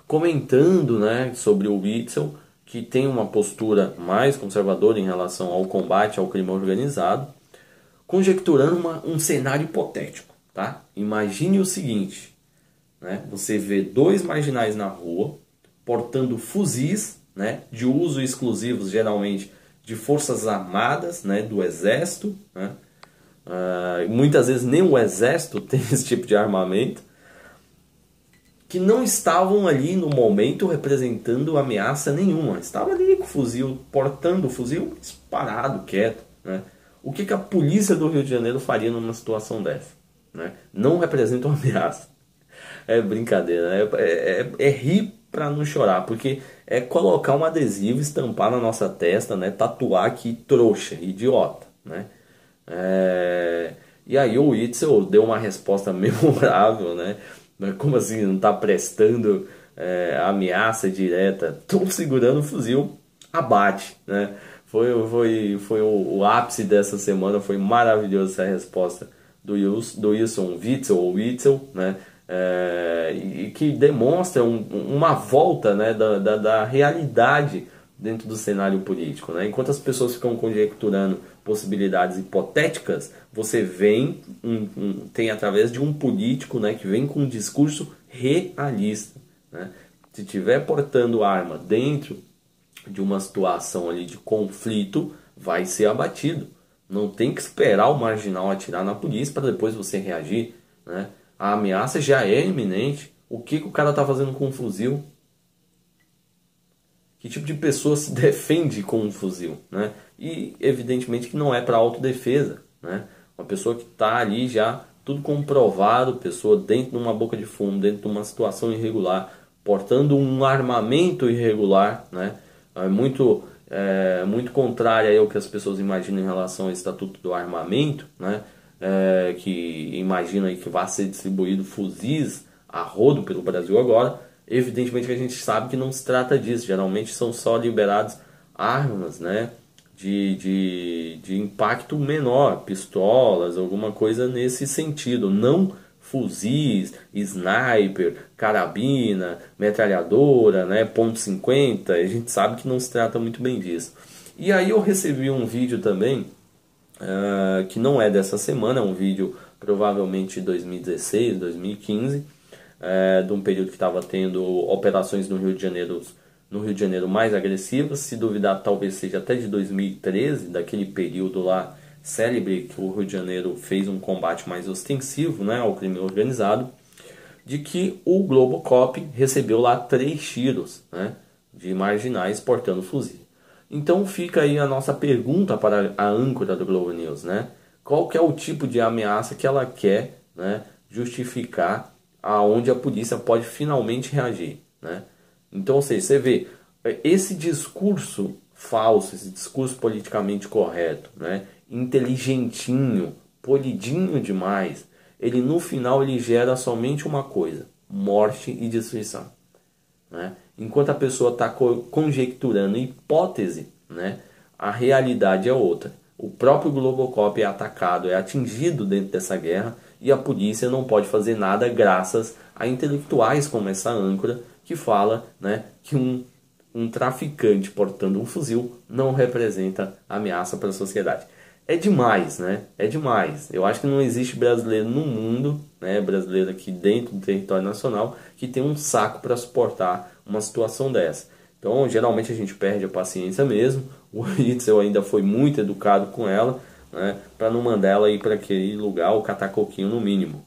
comentando, né, sobre o Witzel, que tem uma postura mais conservadora em relação ao combate ao crime organizado, conjecturando um cenário hipotético. Tá? Imagine o seguinte, né? Você vê 2 marginais na rua, portando fuzis, né, de uso exclusivo, geralmente, de forças armadas, né, do exército, né? Muitas vezes nem o exército tem esse tipo de armamento, que não estavam ali no momento representando ameaça nenhuma. Estavam ali com o fuzil, portando o fuzil, parado, quieto, né? O que a polícia do Rio de Janeiro faria numa situação dessa? Né? Não representa uma ameaça. É brincadeira, é rir para não chorar, porque é colocar um adesivo, estampar na nossa testa, né? Tatuar aqui trouxa, idiota, né? E aí o Witzel deu uma resposta memorável, né? Como assim, não está prestando ameaça direta? Estou segurando o fuzil, abate, né? Foi o ápice dessa semana, foi maravilhoso essa resposta do Wilson Witzel, ou Witzel, né? E que demonstra uma volta, né, da realidade dentro do cenário político, né? Enquanto as pessoas ficam conjecturando possibilidades hipotéticas, você tem através de um político, né, que vem com um discurso realista, né? Se tiver portando arma dentro de uma situação ali de conflito, vai ser abatido. Não tem que esperar o marginal atirar na polícia para depois você reagir, né? A ameaça já é iminente. O que o cara está fazendo com um fuzil? Que tipo de pessoa se defende com um fuzil, né? E evidentemente que não é para autodefesa, né? Uma pessoa que está ali já tudo comprovado, pessoa dentro de uma boca de fumo, dentro de uma situação irregular, portando um armamento irregular, né? Muito contrário ao que as pessoas imaginam em relação ao Estatuto do Armamento, né? Que imagina aí que vai ser distribuído fuzis a rodo pelo Brasil agora. Evidentemente que a gente sabe que não se trata disso. Geralmente são só liberadas armas, né, de impacto menor, pistolas, alguma coisa nesse sentido. Não fuzis, sniper, carabina, metralhadora, né, .50. A gente sabe que não se trata muito bem disso. E aí eu recebi um vídeo também, que não é dessa semana, é um vídeo provavelmente de 2016, 2015, de um período que estava tendo operações no Rio de Janeiro mais agressivas. Se duvidar, talvez seja até de 2013, daquele período lá célebre que o Rio de Janeiro fez um combate mais ostensivo, né, ao crime organizado, de que o Globocop recebeu lá 3 tiros, né, de marginais portando fuzil. Então fica aí a nossa pergunta para a âncora do Globo News, né? Qual que é o tipo de ameaça que ela quer, né, justificar, aonde a polícia pode finalmente reagir, né? Então, ou seja, você vê, esse discurso falso, esse discurso politicamente correto, né, inteligentinho, polidinho demais, ele no final ele gera somente uma coisa: morte e destruição, né? Enquanto a pessoa está conjecturando hipótese, né, a realidade é outra. O próprio Globocop é atacado, é atingido dentro dessa guerra, e a polícia não pode fazer nada graças a intelectuais como essa âncora que fala, né, que um traficante portando um fuzil não representa ameaça para a sociedade. É demais, né? É demais. Eu acho que não existe brasileiro no mundo, né, brasileiro aqui dentro do território nacional, que tem um saco para suportar uma situação dessa. Então, geralmente a gente perde a paciência mesmo. O Itzel ainda foi muito educado com ela, né, para não mandar ela ir para aquele lugar, o catar coquinho no mínimo.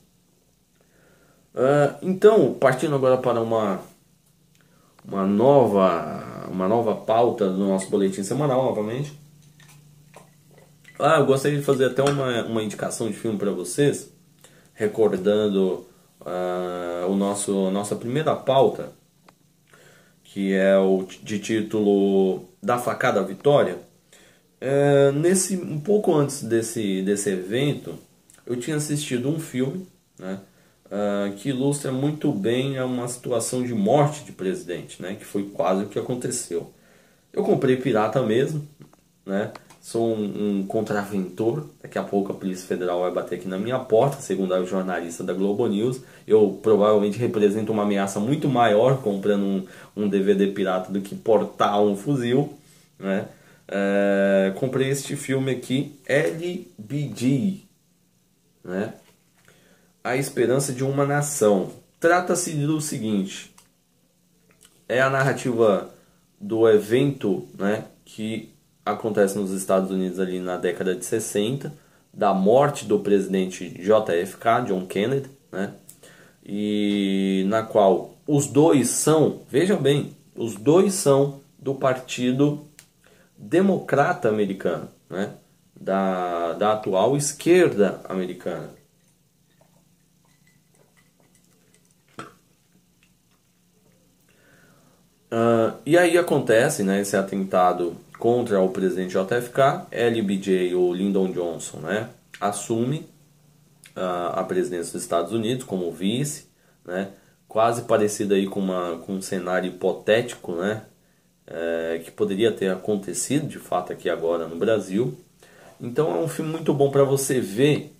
Então, partindo agora para uma nova pauta do nosso boletim semanal, novamente. Eu gostaria de fazer até uma indicação de filme para vocês, recordando a nossa primeira pauta, que é o de título Da Facada à Vitória. Um pouco antes desse evento, eu tinha assistido um filme, né, que ilustra muito bem uma situação de morte de presidente, né, que foi quase o que aconteceu. Eu comprei pirata mesmo, né? Sou um contraventor. Daqui a pouco a Polícia Federal vai bater aqui na minha porta, segundo a jornalista da Globo News. Eu provavelmente represento uma ameaça muito maior comprando um DVD pirata do que portar um fuzil, né? Comprei este filme aqui, LBG, né? A Esperança de uma Nação. Trata-se do seguinte: é a narrativa do evento, né, que acontece nos Estados Unidos ali na década de 60, da morte do presidente JFK, John Kennedy, né, e na qual os dois são, vejam bem, os dois são do Partido Democrata Americano, né, da atual esquerda americana. E aí acontece, né, esse atentado contra o presidente JFK. LBJ, ou Lyndon Johnson, né, assume a presidência dos Estados Unidos como vice, né, quase parecido aí com um cenário hipotético, né, que poderia ter acontecido de fato aqui agora no Brasil. Então é um filme muito bom para você ver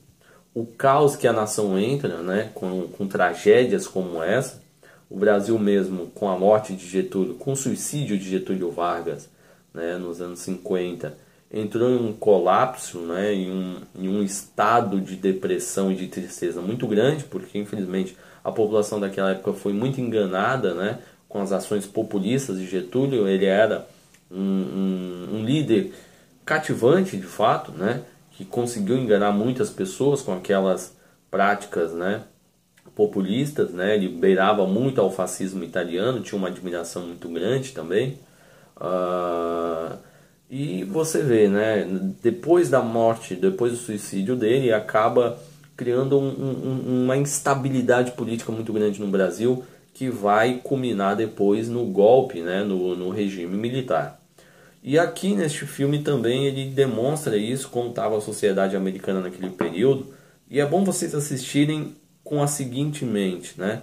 o caos que a nação entra, né, com tragédias como essa. O Brasil mesmo, com a morte de Getúlio, com o suicídio de Getúlio Vargas, né, nos anos 50, entrou em um colapso, né, em um estado de depressão e de tristeza muito grande, porque infelizmente a população daquela época foi muito enganada, né, com as ações populistas de Getúlio. Ele era um líder cativante de fato, né, que conseguiu enganar muitas pessoas com aquelas práticas, né, populistas, né? Ele beirava muito ao fascismo italiano, tinha uma admiração muito grande também. E você vê, né, depois da morte, depois do suicídio dele, acaba criando uma instabilidade política muito grande no Brasil, que vai culminar depois no golpe, né, no regime militar. E aqui neste filme também ele demonstra isso, como estava a sociedade americana naquele período. E é bom vocês assistirem com a seguinte mente, né?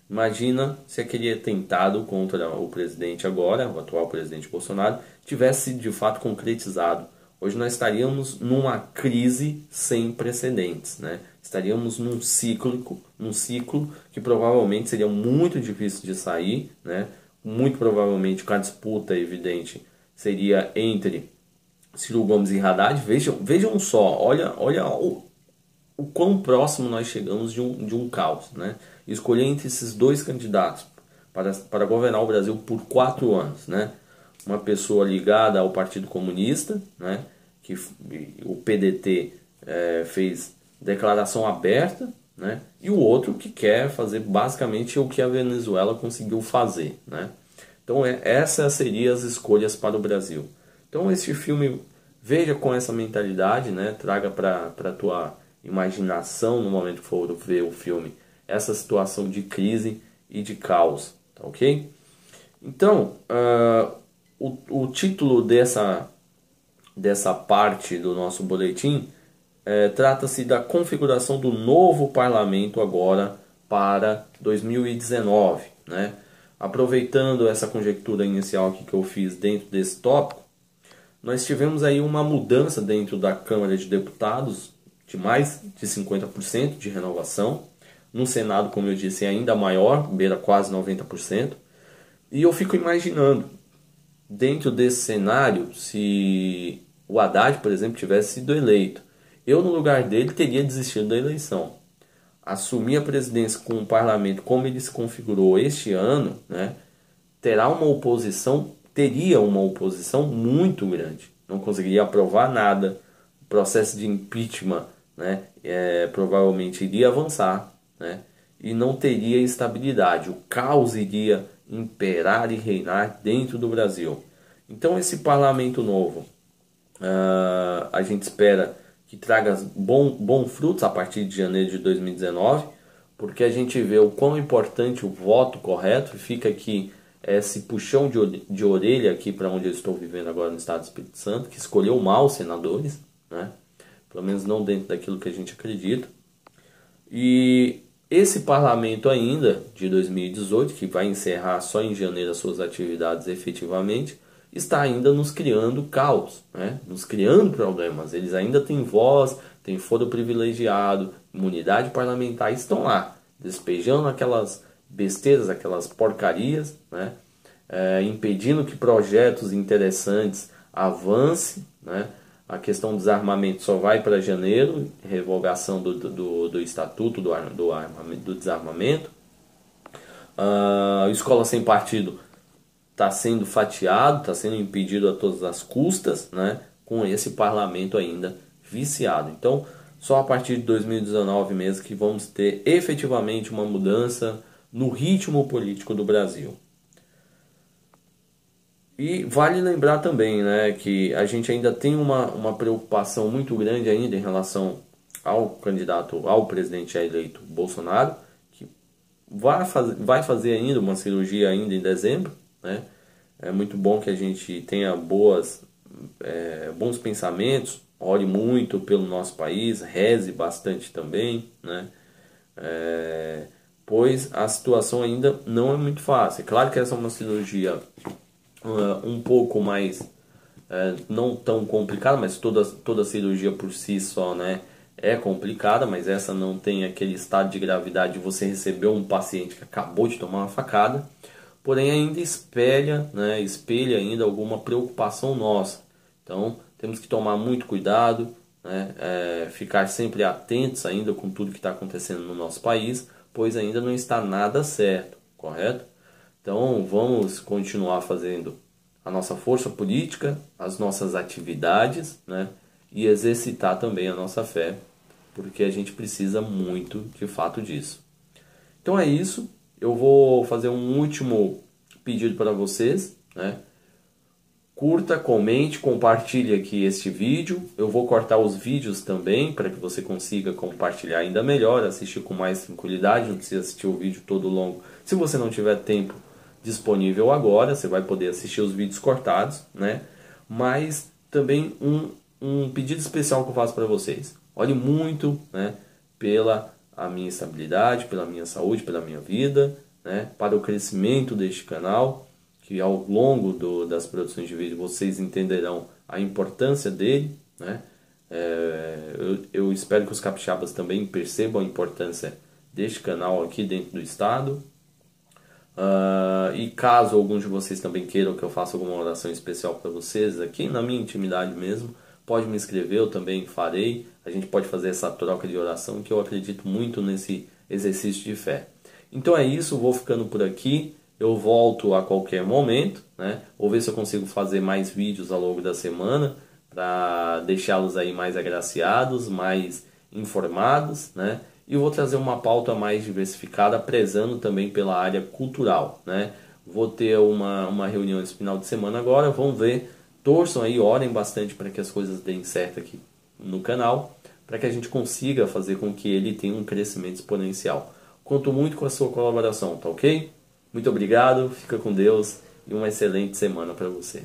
Imagina se aquele atentado contra o presidente agora, o atual presidente Bolsonaro, tivesse de fato concretizado. Hoje nós estaríamos numa crise sem precedentes, né? Estaríamos num ciclo que provavelmente seria muito difícil de sair, né? Muito provavelmente com a disputa evidente seria entre Ciro Gomes e Haddad. Vejam só, olha o quão próximo nós chegamos de um caos, né? Escolher entre esses dois candidatos para governar o Brasil por 4 anos, né? Uma pessoa ligada ao Partido Comunista, né, que o PDT fez declaração aberta, né, e o outro que quer fazer basicamente o que a Venezuela conseguiu fazer, né? Então essas seriam as escolhas para o Brasil. Então este filme, veja com essa mentalidade, né, traga para a tua imaginação no momento que for ver o filme essa situação de crise e de caos, tá ok? Então, o título dessa parte do nosso boletim trata-se da configuração do novo parlamento agora para 2019, né? Aproveitando essa conjectura inicial aqui que eu fiz dentro desse tópico, nós tivemos aí uma mudança dentro da Câmara de Deputados de mais de 50% de renovação. No Senado, como eu disse, é ainda maior, beira quase 90%. E eu fico imaginando, dentro desse cenário, se o Haddad, por exemplo, tivesse sido eleito, eu no lugar dele teria desistido da eleição. Assumir a presidência com o parlamento como ele se configurou este ano, né, teria uma oposição muito grande. Não conseguiria aprovar nada. O processo de impeachment, né, provavelmente iria avançar, né, e não teria estabilidade. O caos iria imperar e reinar dentro do Brasil. Então esse parlamento novo, a gente espera que traga bons frutos a partir de janeiro de 2019, porque a gente vê o quão importante o voto correto. Fica aqui esse puxão de orelha aqui para onde eu estou vivendo agora no estado do Espírito Santo, que escolheu mal os senadores, né? Pelo menos não dentro daquilo que a gente acredita. E esse parlamento ainda de 2018, que vai encerrar só em janeiro as suas atividades efetivamente, está ainda nos criando caos, né? Nos criando problemas. Eles ainda têm voz, têm foro privilegiado, imunidade parlamentar, estão lá, despejando aquelas besteiras, aquelas porcarias, né? Impedindo que projetos interessantes avancem, né? A questão do desarmamento só vai para janeiro, revogação do estatuto do desarmamento. A escola sem partido está sendo fatiado, está sendo impedido a todas as custas, né, com esse parlamento ainda viciado. Então, só a partir de 2019 mesmo que vamos ter efetivamente uma mudança no ritmo político do Brasil. E vale lembrar também, né, que a gente ainda tem uma preocupação muito grande ainda em relação ao candidato, ao presidente já eleito Bolsonaro, que vai fazer ainda uma cirurgia ainda em dezembro, né? É muito bom que a gente tenha bons pensamentos, ore muito pelo nosso país, reze bastante também, né? Pois a situação ainda não é muito fácil. É claro que essa é uma cirurgia um pouco mais, não tão complicada, mas toda cirurgia por si só, né, é complicada, mas essa não tem aquele estado de gravidade de você receber um paciente que acabou de tomar uma facada. Porém ainda espelha ainda alguma preocupação nossa. Então temos que tomar muito cuidado, né? Ficar sempre atentos ainda com tudo que está acontecendo no nosso país, pois ainda não está nada certo, correto? Então vamos continuar fazendo a nossa força política, as nossas atividades, né? E exercitar também a nossa fé, porque a gente precisa muito de fato disso. Então é isso. Eu vou fazer um último pedido para vocês, né? Curta, comente, compartilhe aqui este vídeo. Eu vou cortar os vídeos também para que você consiga compartilhar ainda melhor, assistir com mais tranquilidade, não precisa assistir o vídeo todo longo. Se você não tiver tempo disponível agora, você vai poder assistir os vídeos cortados, né? Mas também um pedido especial que eu faço para vocês. Olhe muito, né, pela a minha estabilidade, pela minha saúde, pela minha vida, né, para o crescimento deste canal, que ao longo das produções de vídeo vocês entenderão a importância dele, né? Eu espero que os capixabas também percebam a importância deste canal aqui dentro do estado. E caso alguns de vocês também queiram que eu faça alguma oração especial para vocês aqui, na minha intimidade mesmo, pode me escrever, eu também farei. A gente pode fazer essa troca de oração, que eu acredito muito nesse exercício de fé. Então é isso, vou ficando por aqui. Eu volto a qualquer momento, né? Vou ver se eu consigo fazer mais vídeos ao longo da semana, para deixá-los aí mais agraciados, mais informados, né? E eu vou trazer uma pauta mais diversificada, prezando também pela área cultural, né? Vou ter uma reunião esse final de semana agora, vamos ver. Torçam aí, orem bastante para que as coisas deem certo aqui no canal, para que a gente consiga fazer com que ele tenha um crescimento exponencial. Conto muito com a sua colaboração, tá ok? Muito obrigado, fica com Deus e uma excelente semana para você.